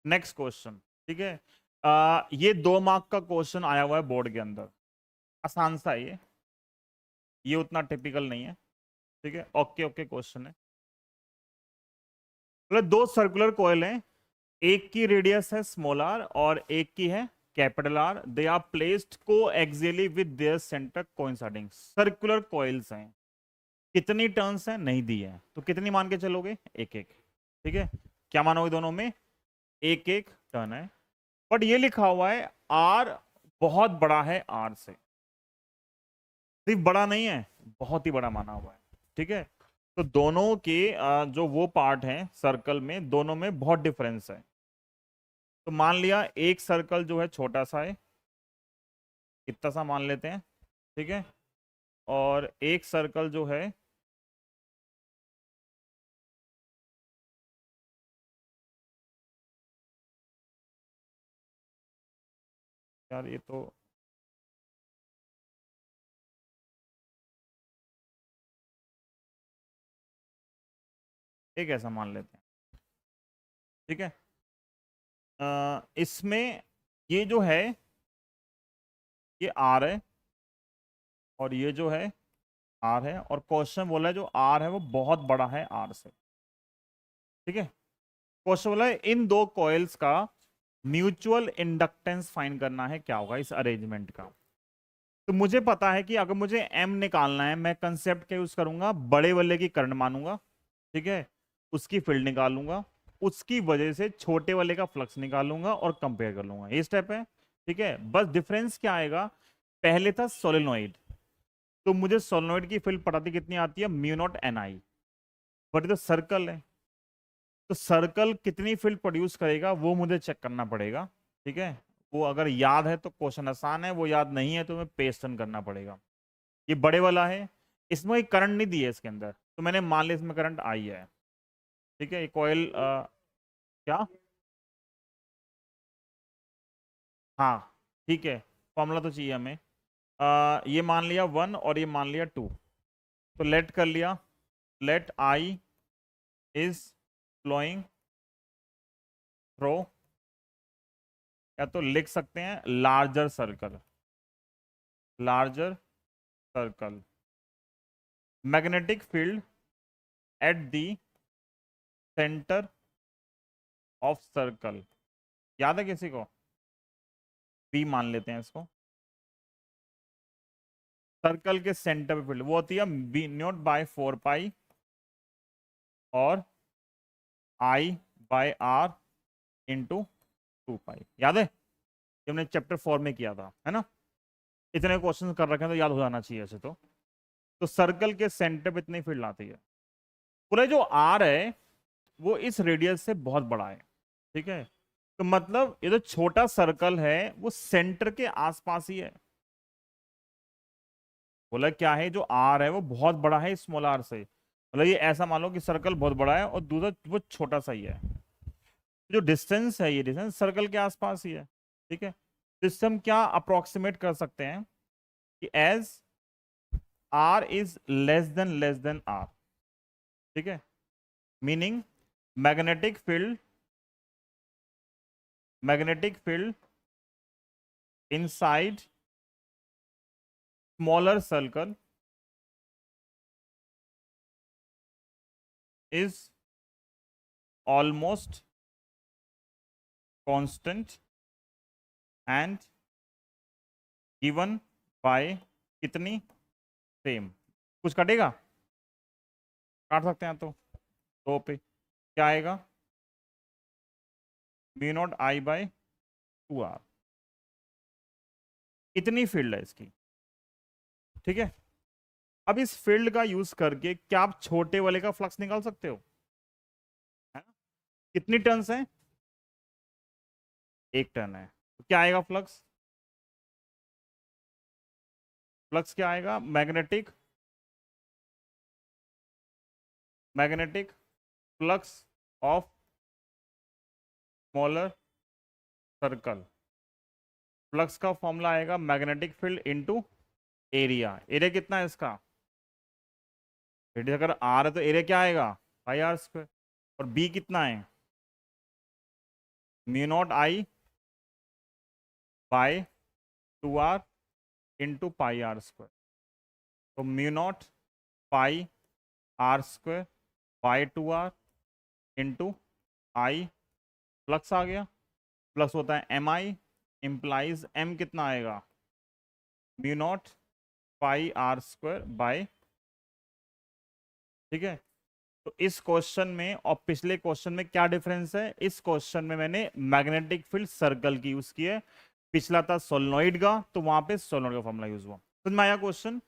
Next question, ठीक है। ये 2 मार्क का क्वेश्चन आया हुआ है बोर्ड के अंदर, आसान सा है ये उतना टिपिकल नहीं है, ठीक है। ओके ओके क्वेश्चन है। मतलब 2 सर्कुलर कॉइल हैं, एक की रेडियस है स्मॉल आर और एक की है capital R. They are placed coaxially with their centre coinciding. Circular coils हैं, कितनी टर्न्स हैं नहीं दी है, तो कितनी मान के चलोगे? एक एक, ठीक है। क्या मानोगे? दोनों में एक एक टर्न है। बट ये लिखा हुआ है आर बहुत बड़ा है आर से, सिर्फ बड़ा नहीं है, बहुत ही बड़ा माना हुआ है, ठीक है। तो दोनों के जो वो पार्ट हैं सर्कल में, दोनों में बहुत डिफरेंस है। तो मान लिया एक सर्कल जो है छोटा सा है, इतना सा मान लेते हैं, ठीक है। और एक सर्कल जो है यार ये तो एक ऐसा मान लेते हैं, ठीक है। इसमें ये जो है ये आर है और ये जो है आर है, और क्वेश्चन बोला है जो आर है वो बहुत बड़ा है आर से, ठीक है। क्वेश्चन बोला है इन दो कॉइल्स का म्यूचुअल इंडक्टेंस फाइंड करना है, क्या होगा इस अरेंजमेंट का। तो मुझे पता है कि अगर मुझे एम निकालना है, मैं कंसेप्ट क्या यूज करूंगा, बड़े वाले की करंट मानूंगा, ठीक है, उसकी फील्ड निकालूंगा, उसकी वजह से छोटे वाले का फ्लक्स निकालूंगा और कंपेयर कर लूंगा। ये स्टेप है, ठीक है। बस डिफरेंस क्या आएगा, पहले था सोलेनोइड, तो मुझे सोलेनोइड की फील्ड पता थी कितनी आती है, mu not an I. But ये तो सर्कल है, तो सर्कल कितनी फील्ड प्रोड्यूस करेगा वो मुझे चेक करना पड़ेगा, ठीक है। वो अगर याद है तो क्वेश्चन आसान है, वो याद नहीं है तो मैं पेस्ट करना पड़ेगा। ये बड़े वाला है, इसमें एक करंट नहीं दी है इसके अंदर, तो मैंने मान लिया इसमें करंट आई है, ठीक है। ये कॉइल क्या, हाँ ठीक है, फॉर्मूला तो चाहिए हमें। ये मान लिया 1 और ये मान लिया 2, तो लेट कर लिया, let I is flowing through, या तो लिख सकते हैं larger circle, larger circle, magnetic field at the centre of circle. याद है किसी को? बी मान लेते हैं इसको। सर्कल के सेंटर पे फील्ड वो होती है बी नॉट बाय 4 पाई और आई बाय आर इंटू 2 पाई। याद है, ये हमने चैप्टर 4 में किया था, है ना। इतने क्वेश्चन कर रखे हैं तो याद हो जाना चाहिए ऐसे तो सर्कल के सेंटर पे इतनी फील्ड आती है। पूरा जो आर है वो इस रेडियस से बहुत बड़ा है, ठीक है। तो मतलब ये जो छोटा सर्कल है वो सेंटर के आसपास ही है। बोला क्या है, जो आर है वो बहुत बड़ा है स्मॉल आर से, मतलब ये ऐसा मान लो कि सर्कल बहुत बड़ा है और दूसरा वो छोटा सा ही है। जो डिस्टेंस है ये डिस्टेंस सर्कल के आसपास ही है, ठीक है। तो इससे हम क्या अप्रोक्सीमेट कर सकते हैं कि as R is less than R, ठीक है, meaning magnetic field, magnetic field inside smaller circle is almost constant and given by कितनी, सेम। कुछ कटेगा, काट सकते हैं तो 2 पे क्या आएगा, B naught I by 2 R. इतनी फील्ड है इसकी, ठीक है। अब इस फील्ड का यूज करके क्या आप छोटे वाले का फ्लक्स निकाल सकते हो, है ना। कितनी टर्न्स है, 1 टर्न है, तो क्या आएगा फ्लक्स, फ्लक्स क्या आएगा, magnetic, magnetic flux of smaller circle. Flux का फॉर्मूला आएगा magnetic field into area. Area कितना है इसका, रेडियस अगर आर है तो एरिया क्या आएगा, पाई आर स्क्वायर। और बी कितना है, mu naught I by 2r into pi R square. तो mu naught pi R square by 2r into I, flux आ गया, प्लस होता है एम आई, इंप्लाइज एम कितना आएगा, mu naught pi R square by, ठीक है। तो इस क्वेश्चन में और पिछले क्वेश्चन में क्या डिफरेंस है, इस क्वेश्चन में मैंने मैग्नेटिक फील्ड सर्कल की यूज की है, पिछला था सोलेनोइड का, तो वहां पे सोलेनोइड का फॉर्मूला यूज हुआ। समझ में आया क्वेश्चन।